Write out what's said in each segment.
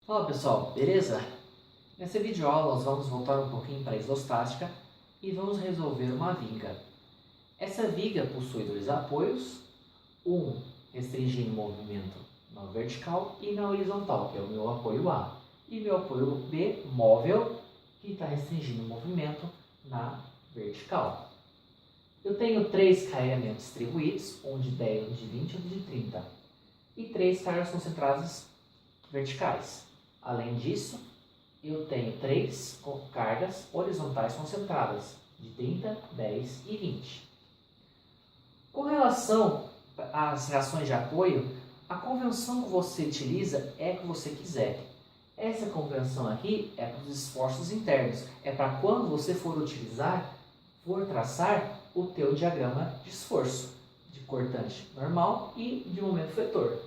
Fala pessoal, beleza? Nessa videoaula nós vamos voltar um pouquinho para a isostática e vamos resolver uma viga. Essa viga possui dois apoios, um restringindo o movimento na vertical e na horizontal, que é o meu apoio A, e meu apoio B móvel, que está restringindo o movimento na vertical. Eu tenho três carregamentos distribuídos, um de 10, um de 20 e um de 30, e três cargas concentradas verticais. Além disso, eu tenho três cargas horizontais concentradas, de 30, 10 e 20. Com relação às reações de apoio, a convenção que você utiliza é a que você quiser. Essa convenção aqui é para os esforços internos, é para quando você for traçar o teu diagrama de esforço, de cortante normal e de momento fletor.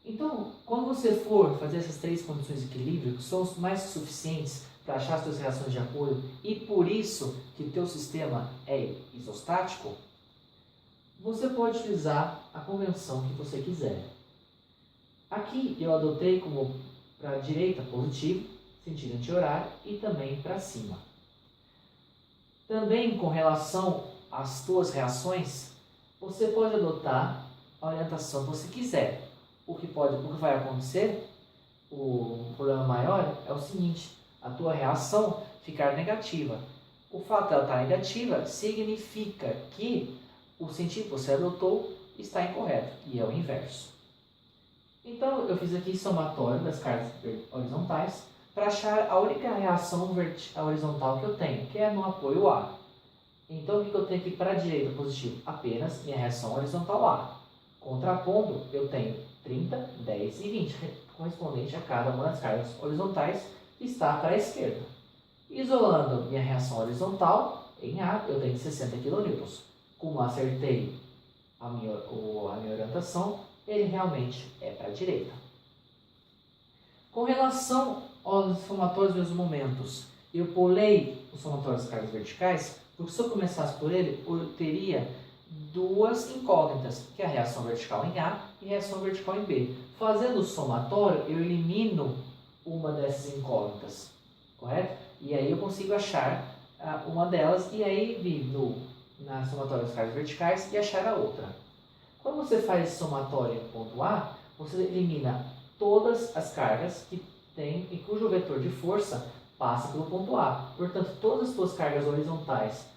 Então, quando você for fazer essas três condições de equilíbrio, que são mais que suficientes para achar as suas reações de apoio e por isso que o teu sistema é isostático, você pode utilizar a convenção que você quiser. Aqui eu adotei como para a direita positivo, sentido anti-horário, e também para cima. Também com relação às tuas reações, você pode adotar a orientação que você quiser. O que vai acontecer, o problema maior é o seguinte: a tua reação ficar negativa. O fato de ela estar negativa significa que o sentido que você adotou está incorreto, e é o inverso. Então eu fiz aqui somatório das cargas horizontais para achar a única reação horizontal que eu tenho, que é no apoio A. Então o que eu tenho aqui para a direita positivo? Apenas minha reação horizontal A. Contrapondo, eu tenho 30, 10 e 20, correspondente a cada uma das cargas horizontais que está para a esquerda. Isolando minha reação horizontal, em A, eu tenho 60 kN. Como acertei a minha orientação, ele realmente é para a direita. Com relação aos somatórios dos momentos, eu pulei os somatórios das cargas verticais, porque se eu começasse por ele, eu teria duas incógnitas, que é a reação vertical em A e a reação vertical em B. Fazendo o somatório, eu elimino uma dessas incógnitas, correto? E aí eu consigo achar uma delas e aí vir na somatória das cargas verticais e achar a outra. Quando você faz esse somatório em ponto A, você elimina todas as cargas que tem e cujo vetor de força passa pelo ponto A. Portanto, todas as suas cargas horizontais,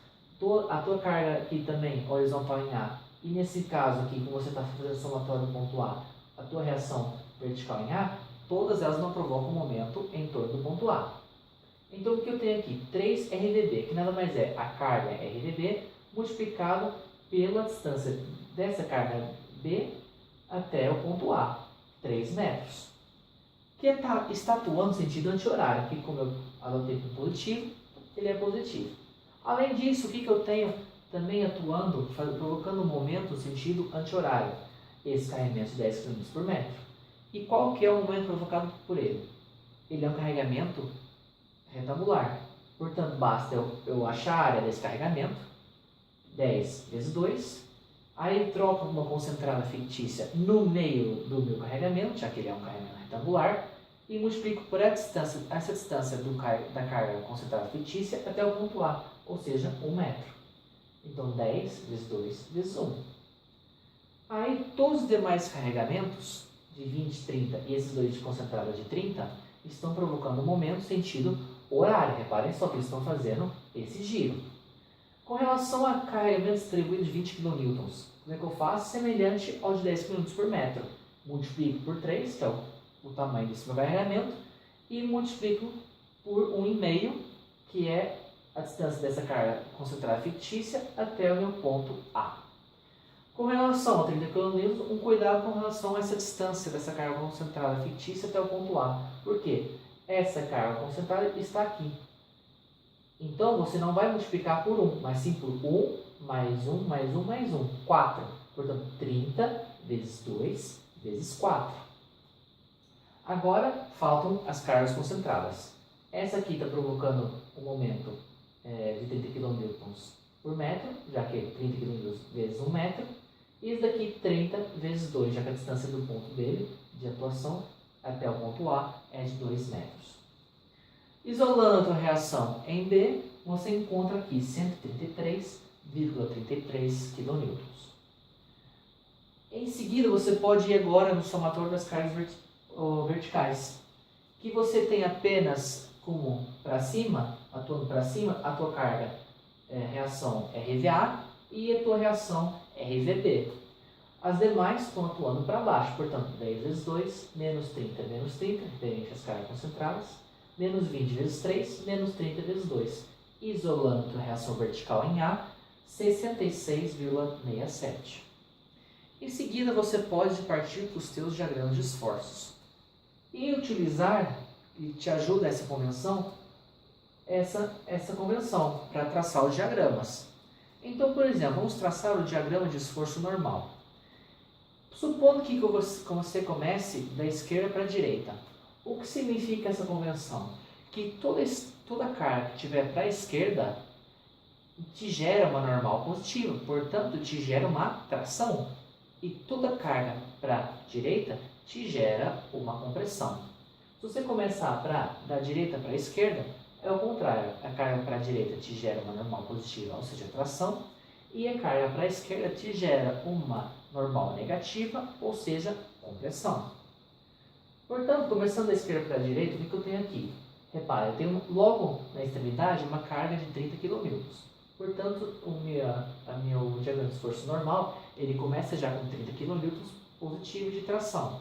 a tua carga aqui também horizontal em A, e nesse caso aqui, como você está fazendo somatório no ponto A, a tua reação vertical em A, todas elas não provocam momento em torno do ponto A. Então o que eu tenho aqui? 3 RDB, que nada mais é a carga RDB multiplicado pela distância dessa carga B até o ponto A, 3 metros. Que está atuando no sentido anti-horário, que como eu adotei para positivo, ele é positivo. Além disso, o que eu tenho também atuando, provocando um momento no sentido anti-horário? Esse carregamento de 10 km por metro. E qual que é o momento provocado por ele? Ele é um carregamento retangular. Portanto, basta eu achar a área desse carregamento, 10 vezes 2, aí troco uma concentrada fictícia no meio do meu carregamento, já que ele é um carregamento retangular, e multiplico por essa distância da carga concentrada fictícia até o ponto A, ou seja, 1 metro. Então, 10 vezes 2 vezes 1. Aí, todos os demais carregamentos, de 20, 30 e esses dois de concentrada de 30, estão provocando um momento sentido horário. Reparem só que eles estão fazendo esse giro. Com relação a carregamento distribuído de 20 kN, como é que eu faço? Semelhante ao de 10 kN por metro. Multiplico por 3, que é o tamanho desse meu carregamento, e multiplico por 1,5, que é a distância dessa carga concentrada fictícia até o meu ponto A. Com relação a 30 kN, um cuidado com relação a essa distância dessa carga concentrada fictícia até o ponto A. Por quê? Essa carga concentrada está aqui. Então, você não vai multiplicar por 1, mas sim por 1, mais 1, mais 1, mais 1. 4. Portanto, 30 vezes 2 vezes 4. Agora, faltam as cargas concentradas. Essa aqui está provocando um momento de 30 kN por metro, já que é 30 kN vezes 1 metro. E esse daqui 30 vezes 2, já que a distância do ponto dele, de atuação, até o ponto A é de 2 metros. Isolando a reação em B, você encontra aqui 133,33 kN. Em seguida, você pode ir agora no somatório das cargas verticais, que você tem apenas como para cima, atuando para cima, a tua carga reação RVA e a tua reação RVB. As demais estão atuando para baixo, portanto, 10 vezes 2, menos 30 referente às cargas concentradas, menos 20 vezes 3, menos 30 vezes 2. Isolando a reação vertical em A, 66,67. Em seguida, você pode partir para os teus diagramas de esforços. E utilizar, e te ajuda essa convenção, essa convenção para traçar os diagramas. Então, por exemplo, vamos traçar o diagrama de esforço normal. Supondo que você comece da esquerda para a direita. O que significa essa convenção? Que toda carga que estiver para a esquerda te gera uma normal positiva, portanto, te gera uma tração. E toda carga para a direita te gera uma compressão. Se você começar da direita para a esquerda, é o contrário. A carga para a direita te gera uma normal positiva, ou seja, tração, e a carga para a esquerda te gera uma normal negativa, ou seja, compressão. Portanto, começando da esquerda para a direita, o que eu tenho aqui? Repare, eu tenho logo na extremidade uma carga de 30 kN. Portanto, o meu diagrama de esforço normal, ele começa já com 30 kN positivo de tração.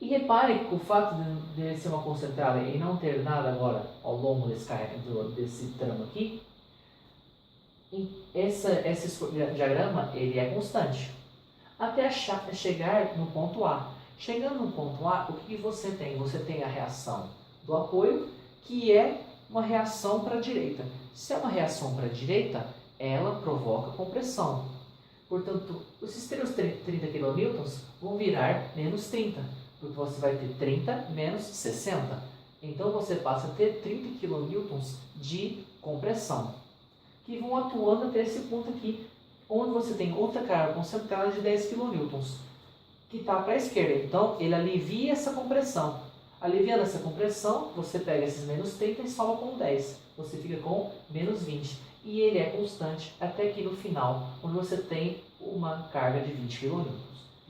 E repare que o fato de ser uma concentrada e não ter nada agora ao longo desse tramo aqui, esse diagrama ele é constante. Até chegar no ponto A. Chegando no ponto A, o que você tem? Você tem a reação do apoio, que é uma reação para a direita. Se é uma reação para a direita, ela provoca compressão. Portanto, esses 30 kN vão virar menos 30, porque você vai ter 30 menos 60. Então, você passa a ter 30 kN de compressão, que vão atuando até esse ponto aqui, onde você tem outra carga concentrada de 10 kN, que está para a esquerda. Então, ele alivia essa compressão. Aliviando essa compressão, você pega esses menos 30 e soma com 10. Você fica com menos 20. E ele é constante até aqui no final, onde você tem uma carga de 20 kN,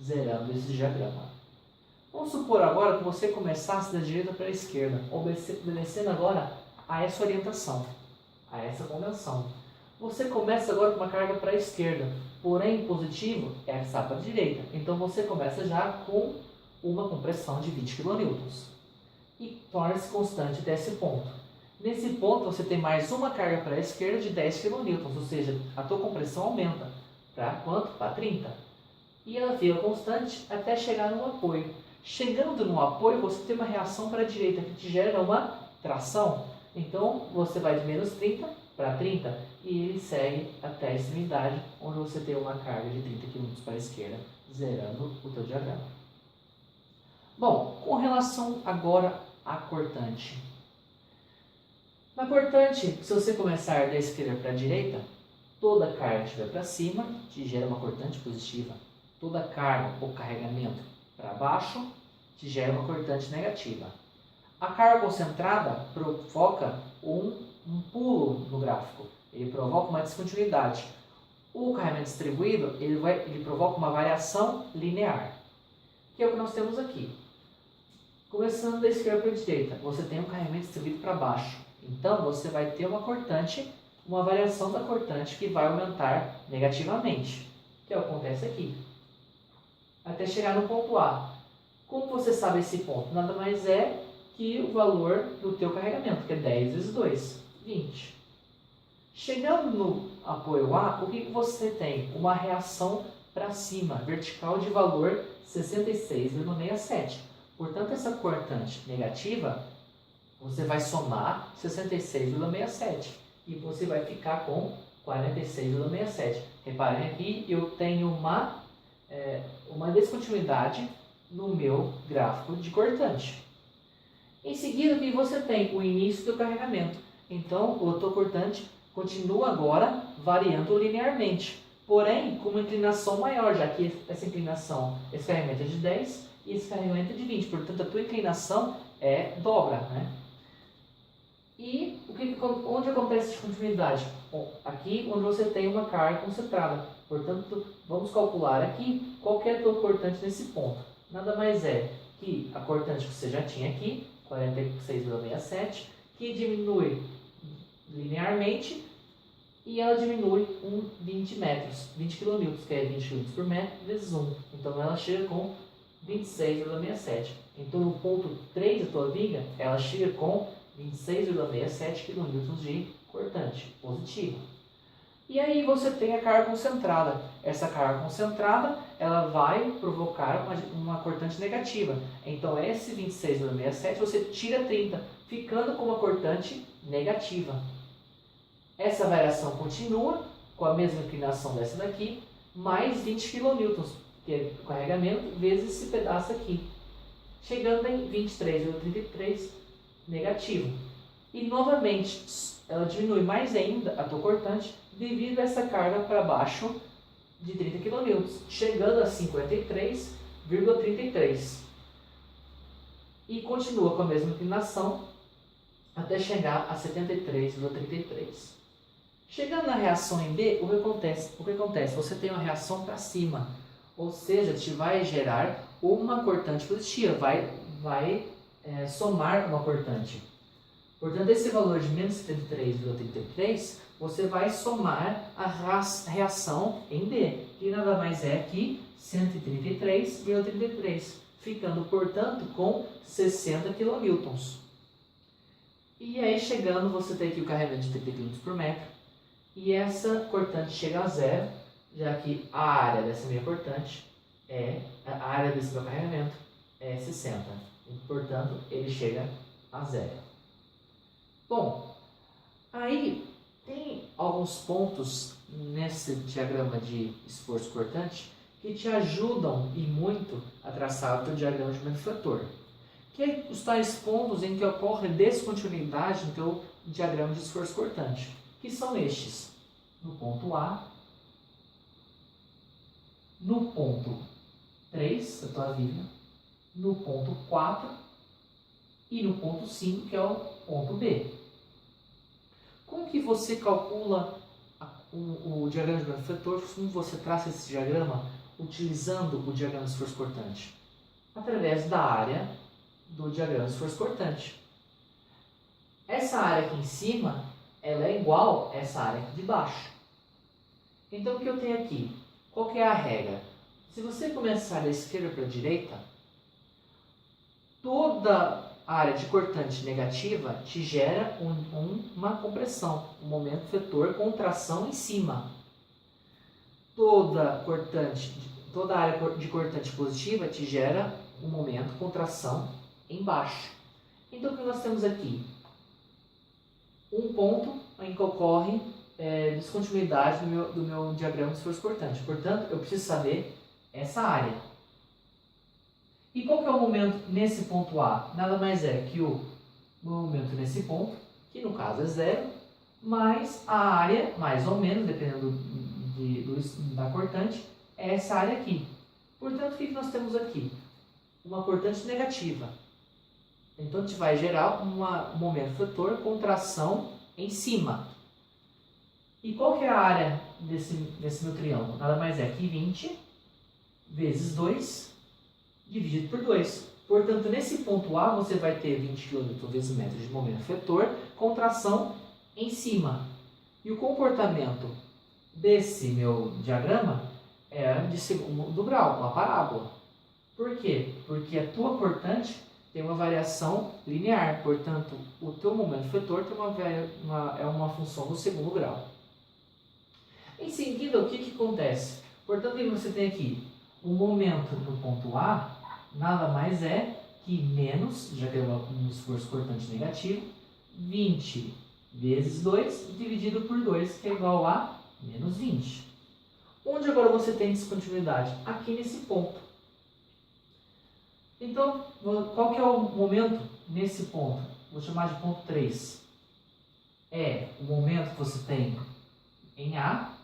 zerando esse diagrama. Vamos supor agora que você começasse da direita para a esquerda, obedecendo agora a essa orientação, a essa convenção. Você começa agora com uma carga para a esquerda, porém positivo é que está para a direita. Então você começa já com uma compressão de 20 kN e torna-se constante até esse ponto. Nesse ponto você tem mais uma carga para a esquerda de 10 kN, ou seja, a tua compressão aumenta. Para quanto? Para 30. E ela fica constante até chegar no apoio. Chegando no apoio, você tem uma reação para a direita que te gera uma tração. Então você vai de menos 30 para 30 e ele segue até a extremidade, onde você tem uma carga de 30 kN para a esquerda, zerando o teu diagrama. Bom, com relação agora à cortante. Na cortante, se você começar da esquerda para a direita, toda carga que estiver para cima te gera uma cortante positiva. Toda carga ou carregamento para baixo te gera uma cortante negativa. A carga concentrada provoca um pulo no gráfico, ele provoca uma descontinuidade. O carregamento distribuído ele provoca uma variação linear, que é o que nós temos aqui. Começando da esquerda para a direita, você tem um carregamento distribuído para baixo. Então, você vai ter uma cortante, uma variação da cortante que vai aumentar negativamente, que é o que acontece aqui, até chegar no ponto A. Como você sabe esse ponto? Nada mais é que o valor do teu carregamento, que é 10 vezes 2, 20. Chegando no apoio A, o que você tem? Uma reação para cima, vertical de valor 66,67. Portanto, essa cortante negativa, você vai somar 66,67 e você vai ficar com 46,67. Reparem aqui, eu tenho uma descontinuidade no meu gráfico de cortante. Em seguida, aqui você tem o início do carregamento. Então, o teu cortante continua agora variando linearmente, porém com uma inclinação maior, já que essa inclinação, esse carregamento é de 10 e esse carregamento é de 20. Portanto, a tua inclinação dobra, né? E onde acontece a descontinuidade? Bom, aqui onde você tem uma carga concentrada. Portanto, vamos calcular aqui qual que é a tua cortante nesse ponto. Nada mais é que a cortante que você já tinha aqui, 46,67, que diminui linearmente e ela diminui 20 metros, 20 kN, que é 20 km por metro, vezes 1. Então ela chega com 26,67. Então no ponto 3 da tua viga, ela chega com 26,67 kN de cortante positiva. E aí você tem a carga concentrada. Essa carga concentrada, ela vai provocar uma cortante negativa. Então esse 26,67 você tira 30, ficando com uma cortante negativa. Essa variação continua com a mesma inclinação dessa daqui, mais 20 kN, que é o carregamento, vezes esse pedaço aqui, chegando em 23,33 negativo. E novamente, ela diminui mais ainda a tua cortante devido a essa carga para baixo de 30 kN, chegando a 53,33. E continua com a mesma inclinação até chegar a 73,33. Chegando na reação em B, o que acontece? Você tem uma reação para cima, ou seja, te vai gerar uma cortante positiva, vai somar uma cortante. Portanto, esse valor de menos 73,33, você vai somar a reação em D, que nada mais é que 133,33, ficando, portanto, com 60 kN. E aí, chegando, você tem aqui o carregamento de 30 km por metro, e essa cortante chega a zero, já que a área dessa minha cortante a área desse meu carregamento é 60. E, portanto, ele chega a zero. Bom, aí tem alguns pontos nesse diagrama de esforço cortante que te ajudam e muito a traçar o teu diagrama de momento fletor. Que é os tais pontos em que ocorre descontinuidade no teu diagrama de esforço cortante, que são estes: no ponto A, no ponto 3 da tua viga, no ponto 4 e no ponto 5, que é o ponto B. Como que você calcula o diagrama de momento fletor? Como você traça esse diagrama utilizando o diagrama de esforço cortante? Através da área do diagrama de esforço cortante. Essa área aqui em cima, ela é igual a essa área aqui de baixo. Então, o que eu tenho aqui? Qual que é a regra? Se você começar da esquerda para a direita, toda a área de cortante negativa te gera uma compressão, um momento fletor, contração em cima. Toda área de cortante positiva te gera um momento contração embaixo. Então, o que nós temos aqui? Um ponto em que ocorre descontinuidade do meu diagrama de esforço cortante. Portanto, eu preciso saber essa área. E qual que é o momento nesse ponto A? Nada mais é que o momento nesse ponto, que no caso é zero, mais a área, mais ou menos, dependendo da cortante, é essa área aqui. Portanto, o que nós temos aqui? Uma cortante negativa. Então, a gente vai gerar um momento fletor, contração em cima. E qual que é a área desse meu triângulo? Nada mais é que 20 vezes 2 dividido por 2. Portanto, nesse ponto A, você vai ter 20 kN vezes metro de momento fletor, contração em cima. E o comportamento desse meu diagrama é de segundo grau, uma parábola. Por quê? Porque a tua cortante tem uma variação linear, portanto, o teu momento fletor tem uma função no segundo grau. Em seguida, o que acontece? Portanto, você tem aqui o momento no ponto A, nada mais é que menos, já que é um esforço cortante negativo, 20 vezes 2 dividido por 2, que é igual a menos 20. Onde agora você tem descontinuidade? Aqui nesse ponto. Então, qual que é o momento nesse ponto? Vou chamar de ponto 3. É o momento que você tem em A,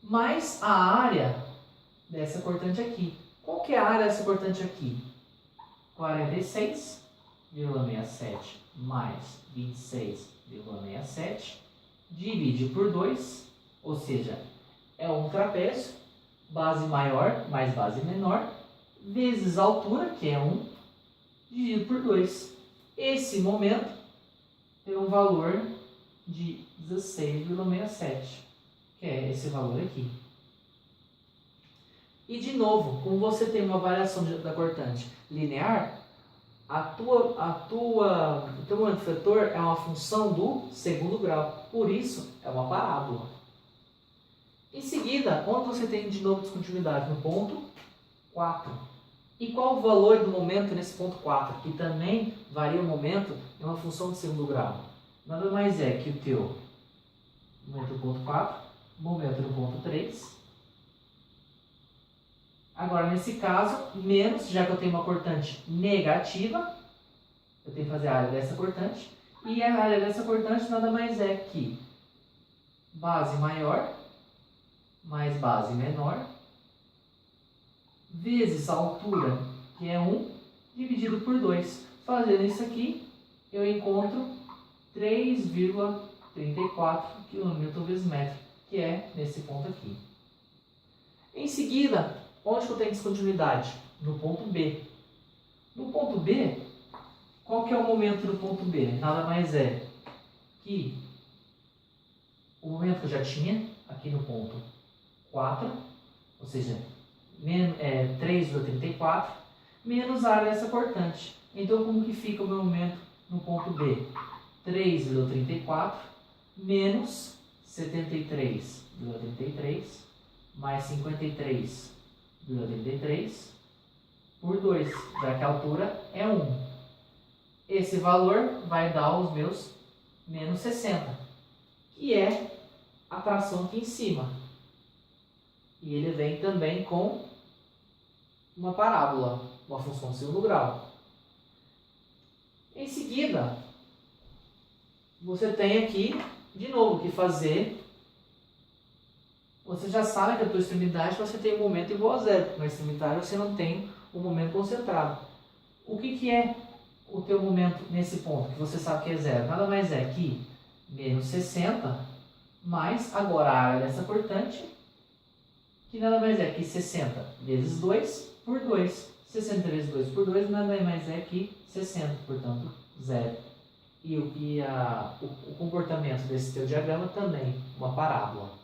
mais a área dessa cortante aqui. Qual que é a área dessa cortante aqui? 46,67 mais 26,67 divide por 2, ou seja, é um trapézio, base maior mais base menor, vezes a altura, que é 1, dividido por 2. Esse momento tem um valor de 16,67, que é esse valor aqui. E de novo, como você tem uma variação da cortante linear, o teu momento vetor é uma função do segundo grau, por isso é uma parábola. Em seguida, onde você tem de novo descontinuidade? No ponto 4. E qual o valor do momento nesse ponto 4? Que também varia o momento em uma função de segundo grau. Nada mais é que o teu momento no ponto 4, momento no ponto 3. Agora, nesse caso, menos, já que eu tenho uma cortante negativa, eu tenho que fazer a área dessa cortante. E a área dessa cortante nada mais é que base maior mais base menor, vezes a altura, que é 1, dividido por 2. Fazendo isso aqui, eu encontro 3,34 km vezes metro, que é nesse ponto aqui. Em seguida, onde que eu tenho descontinuidade? No ponto B. No ponto B, qual que é o momento do ponto B? Nada mais é que o momento que eu já tinha aqui no ponto 4, ou seja, 3,34, menos a área dessa cortante. Então, como que fica o meu momento no ponto B? 3,34 menos 73,33 mais 53,33 por 2, já que a altura é 1. Esse valor vai dar os meus menos 60, que é a tração aqui em cima. E ele vem também com uma parábola, uma função de segundo grau. Em seguida, você tem aqui, de novo, o que fazer. Você já sabe que a tua extremidade você tem um momento igual a zero, porque na extremidade você não tem um momento concentrado. O que é o teu momento nesse ponto, que você sabe que é zero? Nada mais é que menos 60, mais agora a área dessa cortante, que nada mais é que 60 vezes 2 por 2. 60 vezes 2 por 2 nada mais é que 60, portanto, zero. E o comportamento desse teu diagrama também, uma parábola.